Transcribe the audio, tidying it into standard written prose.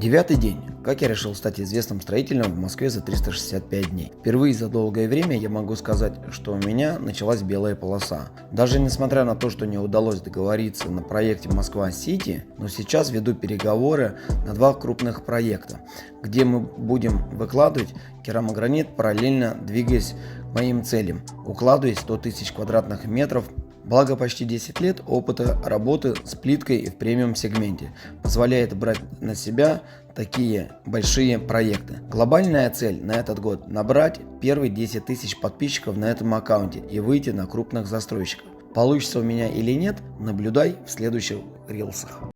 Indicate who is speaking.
Speaker 1: Девятый день. Как я решил стать известным строителем в Москве за 365 дней. Впервые за долгое время я могу сказать, что у меня началась белая полоса. Даже несмотря на то, что не удалось договориться на проекте Москва-Сити, но сейчас веду переговоры на два крупных проекта, где мы будем выкладывать керамогранит, параллельно двигаясь к моим целям, укладываясь 100 тысяч квадратных метров. Благо почти 10 лет опыта работы с плиткой и в премиум-сегменте позволяет брать на себя такие большие проекты. Глобальная цель на этот год – набрать первые 10 тысяч подписчиков на этом аккаунте и выйти на крупных застройщиков. Получится у меня или нет, наблюдай в следующих рилсах.